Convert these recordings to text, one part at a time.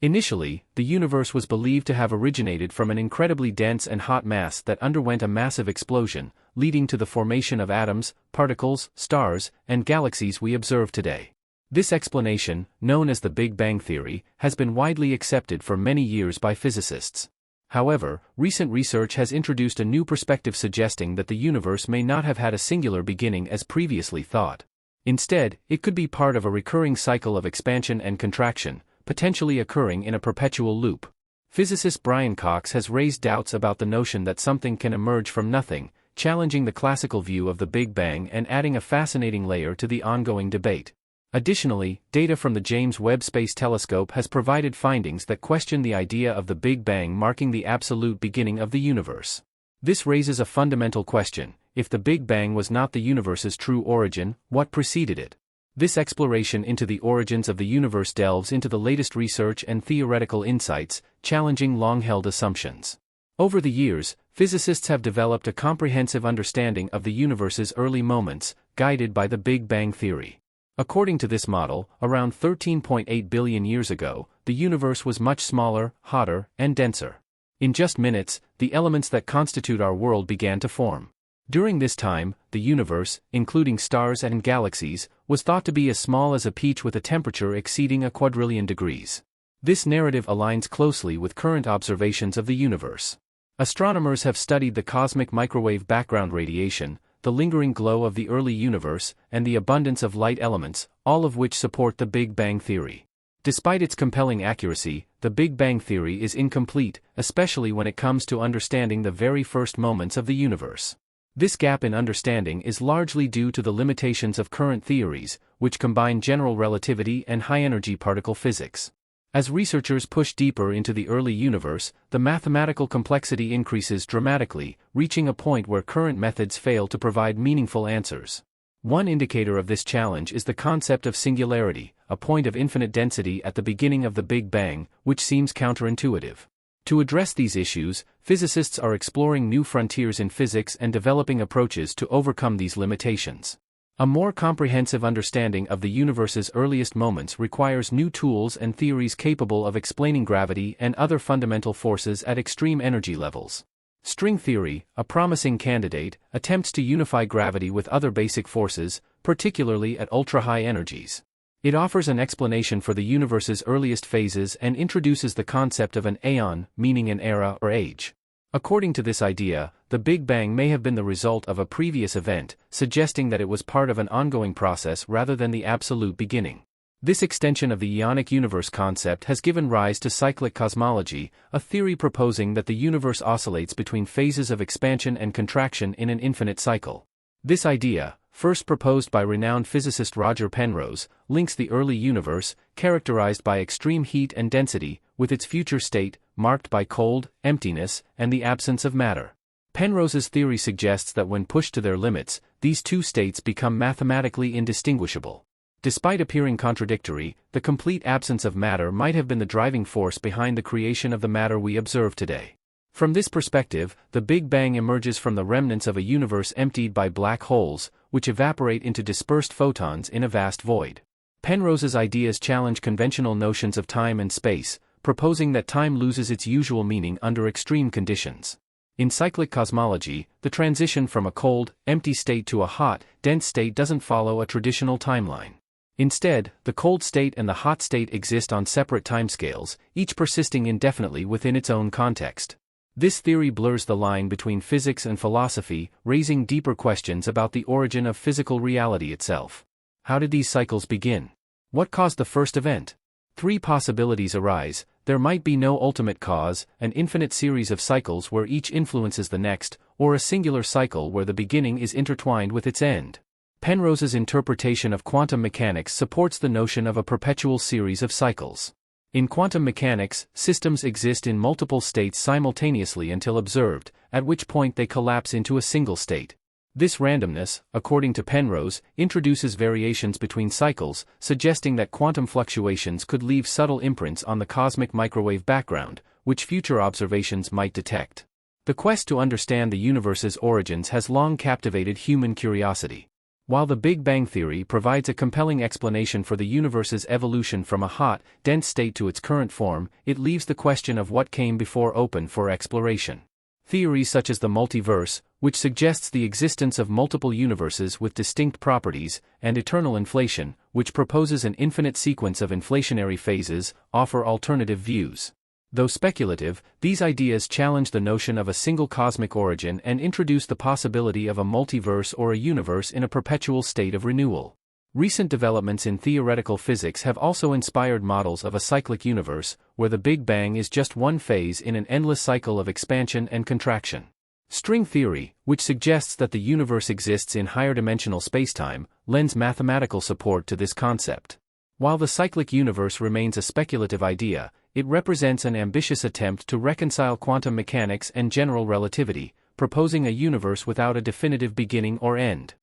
Initially, the universe was believed to have originated from an incredibly dense and hot mass that underwent a massive explosion, leading to the formation of atoms, particles, stars, and galaxies we observe today. This explanation, known as the Big Bang Theory, has been widely accepted for many years by physicists. However, recent research has introduced a new perspective suggesting that the universe may not have had a singular beginning as previously thought. Instead, it could be part of a recurring cycle of expansion and contraction, potentially occurring in a perpetual loop. Physicist Brian Cox has raised doubts about the notion that something can emerge from nothing, challenging the classical view of the Big Bang and adding a fascinating layer to the ongoing debate. Additionally, data from the James Webb Space Telescope has provided findings that question the idea of the Big Bang marking the absolute beginning of the universe. This raises a fundamental question: if the Big Bang was not the universe's true origin, what preceded it? This exploration into the origins of the universe delves into the latest research and theoretical insights, challenging long-held assumptions. Over the years, physicists have developed a comprehensive understanding of the universe's early moments, guided by the Big Bang Theory. According to this model, around 13.8 billion years ago, the universe was much smaller, hotter, and denser. In just minutes, the elements that constitute our world began to form. During this time, the universe, including stars and galaxies, was thought to be as small as a peach with a temperature exceeding a quadrillion degrees. This narrative aligns closely with current observations of the universe. Astronomers have studied the cosmic microwave background radiation, the lingering glow of the early universe, and the abundance of light elements, all of which support the Big Bang Theory. Despite its compelling accuracy, the Big Bang Theory is incomplete, especially when it comes to understanding the very first moments of the universe. This gap in understanding is largely due to the limitations of current theories, which combine general relativity and high-energy particle physics. As researchers push deeper into the early universe, the mathematical complexity increases dramatically, reaching a point where current methods fail to provide meaningful answers. One indicator of this challenge is the concept of singularity, a point of infinite density at the beginning of the Big Bang, which seems counterintuitive. To address these issues, physicists are exploring new frontiers in physics and developing approaches to overcome these limitations. A more comprehensive understanding of the universe's earliest moments requires new tools and theories capable of explaining gravity and other fundamental forces at extreme energy levels. String theory, a promising candidate, attempts to unify gravity with other basic forces, particularly at ultra-high energies. It offers an explanation for the universe's earliest phases and introduces the concept of an aeon, meaning an era or age. According to this idea, the Big Bang may have been the result of a previous event, suggesting that it was part of an ongoing process rather than the absolute beginning. This extension of the eonic universe concept has given rise to cyclic cosmology, a theory proposing that the universe oscillates between phases of expansion and contraction in an infinite cycle. This idea, first proposed by renowned physicist Roger Penrose, links the early universe, characterized by extreme heat and density, with its future state, marked by cold, emptiness, and the absence of matter. Penrose's theory suggests that when pushed to their limits, these two states become mathematically indistinguishable. Despite appearing contradictory, the complete absence of matter might have been the driving force behind the creation of the matter we observe today. From this perspective, the Big Bang emerges from the remnants of a universe emptied by black holes, which evaporate into dispersed photons in a vast void. Penrose's ideas challenge conventional notions of time and space, proposing that time loses its usual meaning under extreme conditions. In cyclic cosmology, the transition from a cold, empty state to a hot, dense state doesn't follow a traditional timeline. Instead, the cold state and the hot state exist on separate timescales, each persisting indefinitely within its own context. This theory blurs the line between physics and philosophy, raising deeper questions about the origin of physical reality itself. How did these cycles begin? What caused the first event? Three possibilities arise: there might be no ultimate cause, an infinite series of cycles where each influences the next, or a singular cycle where the beginning is intertwined with its end. Penrose's interpretation of quantum mechanics supports the notion of a perpetual series of cycles. In quantum mechanics, systems exist in multiple states simultaneously until observed, at which point they collapse into a single state. This randomness, according to Penrose, introduces variations between cycles, suggesting that quantum fluctuations could leave subtle imprints on the cosmic microwave background, which future observations might detect. The quest to understand the universe's origins has long captivated human curiosity. While the Big Bang theory provides a compelling explanation for the universe's evolution from a hot, dense state to its current form, it leaves the question of what came before open for exploration. Theories such as the multiverse, which suggests the existence of multiple universes with distinct properties, and eternal inflation, which proposes an infinite sequence of inflationary phases, offer alternative views. Though speculative, these ideas challenge the notion of a single cosmic origin and introduce the possibility of a multiverse or a universe in a perpetual state of renewal. Recent developments in theoretical physics have also inspired models of a cyclic universe, where the Big Bang is just one phase in an endless cycle of expansion and contraction. String theory, which suggests that the universe exists in higher-dimensional spacetime, lends mathematical support to this concept. While the cyclic universe remains a speculative idea, it represents an ambitious attempt to reconcile quantum mechanics and general relativity, proposing a universe without a definitive beginning or end.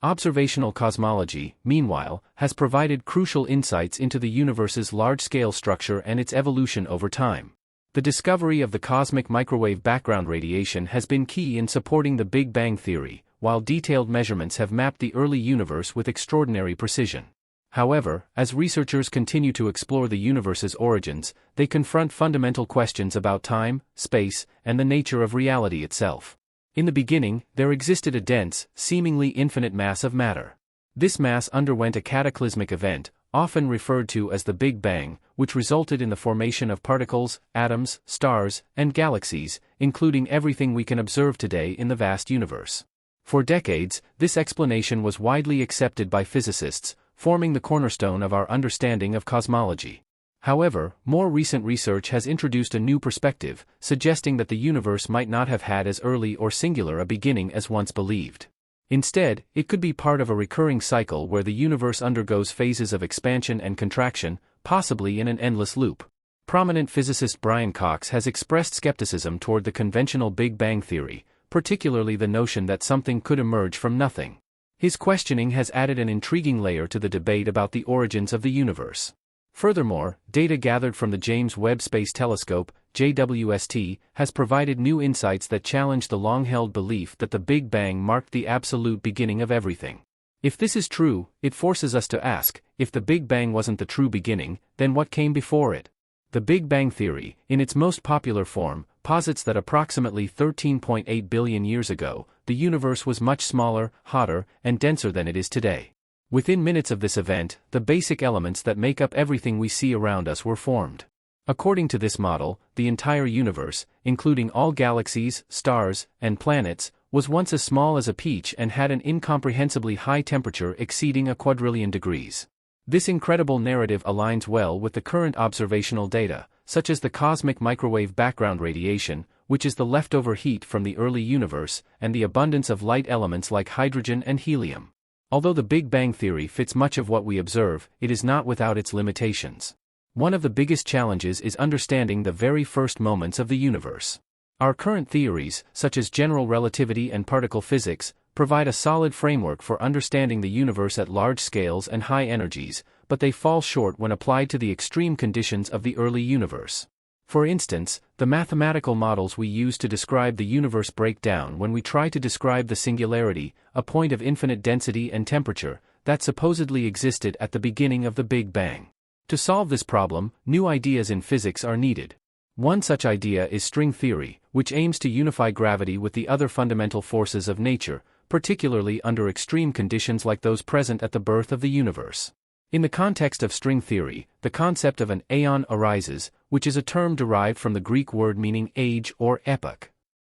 Observational cosmology, meanwhile, has provided crucial insights into the universe's large-scale structure and its evolution over time. The discovery of the cosmic microwave background radiation has been key in supporting the Big Bang theory, while detailed measurements have mapped the early universe with extraordinary precision. However, as researchers continue to explore the universe's origins, they confront fundamental questions about time, space, and the nature of reality itself. In the beginning, there existed a dense, seemingly infinite mass of matter. This mass underwent a cataclysmic event, often referred to as the Big Bang, which resulted in the formation of particles, atoms, stars, and galaxies, including everything we can observe today in the vast universe. For decades, this explanation was widely accepted by physicists, forming the cornerstone of our understanding of cosmology. However, more recent research has introduced a new perspective, suggesting that the universe might not have had as early or singular a beginning as once believed. Instead, it could be part of a recurring cycle where the universe undergoes phases of expansion and contraction, possibly in an endless loop. Prominent physicist Brian Cox has expressed skepticism toward the conventional Big Bang theory, particularly the notion that something could emerge from nothing. His questioning has added an intriguing layer to the debate about the origins of the universe. Furthermore, data gathered from the James Webb Space Telescope, JWST, has provided new insights that challenge the long-held belief that the Big Bang marked the absolute beginning of everything. If this is true, it forces us to ask, if the Big Bang wasn't the true beginning, then what came before it? The Big Bang theory, in its most popular form, posits that approximately 13.8 billion years ago, the universe was much smaller, hotter, and denser than it is today. Within minutes of this event, the basic elements that make up everything we see around us were formed. According to this model, the entire universe, including all galaxies, stars, and planets, was once as small as a peach and had an incomprehensibly high temperature exceeding a quadrillion degrees. This incredible narrative aligns well with the current observational data, such as the cosmic microwave background radiation, which is the leftover heat from the early universe, and the abundance of light elements like hydrogen and helium. Although the Big Bang theory fits much of what we observe, it is not without its limitations. One of the biggest challenges is understanding the very first moments of the universe. Our current theories, such as general relativity and particle physics, provide a solid framework for understanding the universe at large scales and high energies, but they fall short when applied to the extreme conditions of the early universe. For instance, the mathematical models we use to describe the universe break down when we try to describe the singularity, a point of infinite density and temperature, that supposedly existed at the beginning of the Big Bang. To solve this problem, new ideas in physics are needed. One such idea is string theory, which aims to unify gravity with the other fundamental forces of nature, particularly under extreme conditions like those present at the birth of the universe. In the context of string theory, the concept of an aeon arises, which is a term derived from the Greek word meaning age or epoch.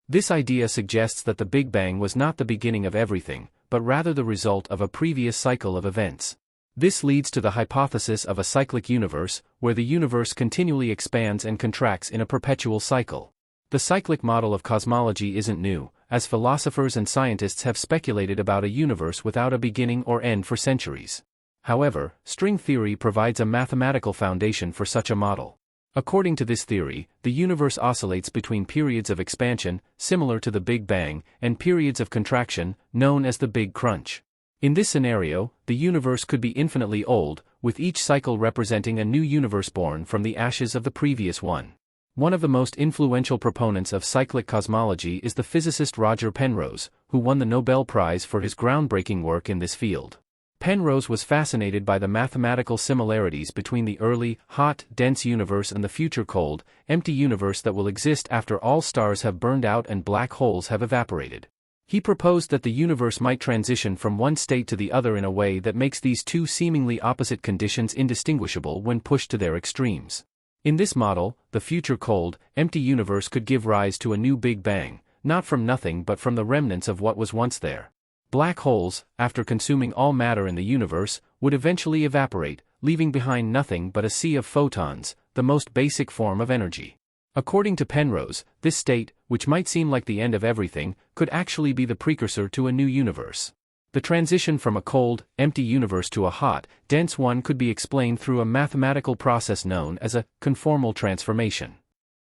This idea suggests that the Big Bang was not the beginning of everything, but rather the result of a previous cycle of events. This leads to the hypothesis of a cyclic universe, where the universe continually expands and contracts in a perpetual cycle. The cyclic model of cosmology isn't new, as philosophers and scientists have speculated about a universe without a beginning or end for centuries. However, string theory provides a mathematical foundation for such a model. According to this theory, the universe oscillates between periods of expansion, similar to the Big Bang, and periods of contraction, known as the Big Crunch. In this scenario, the universe could be infinitely old, with each cycle representing a new universe born from the ashes of the previous one. One of the most influential proponents of cyclic cosmology is the physicist Roger Penrose, who won the Nobel Prize for his groundbreaking work in this field. Penrose was fascinated by the mathematical similarities between the early, hot, dense universe and the future cold, empty universe that will exist after all stars have burned out and black holes have evaporated. He proposed that the universe might transition from one state to the other in a way that makes these two seemingly opposite conditions indistinguishable when pushed to their extremes. In this model, the future cold, empty universe could give rise to a new Big Bang, not from nothing but from the remnants of what was once there. Black holes, after consuming all matter in the universe, would eventually evaporate, leaving behind nothing but a sea of photons, the most basic form of energy. According to Penrose, this state, which might seem like the end of everything, could actually be the precursor to a new universe. The transition from a cold, empty universe to a hot, dense one could be explained through a mathematical process known as a conformal transformation.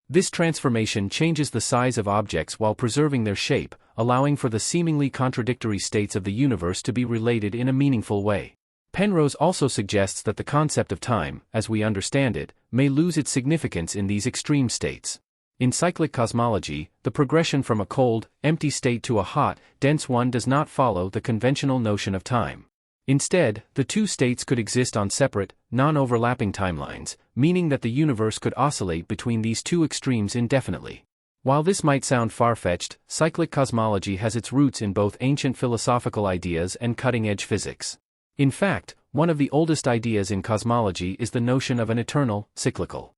This transformation changes the size of objects while preserving their shape, allowing for the seemingly contradictory states of the universe to be related in a meaningful way. Penrose also suggests that the concept of time, as we understand it, may lose its significance in these extreme states. In cyclic cosmology, the progression from a cold, empty state to a hot, dense one does not follow the conventional notion of time. Instead, the two states could exist on separate, non-overlapping timelines, meaning that the universe could oscillate between these two extremes indefinitely. While this might sound far-fetched, cyclic cosmology has its roots in both ancient philosophical ideas and cutting-edge physics. In fact, one of the oldest ideas in cosmology is the notion of an eternal, cyclical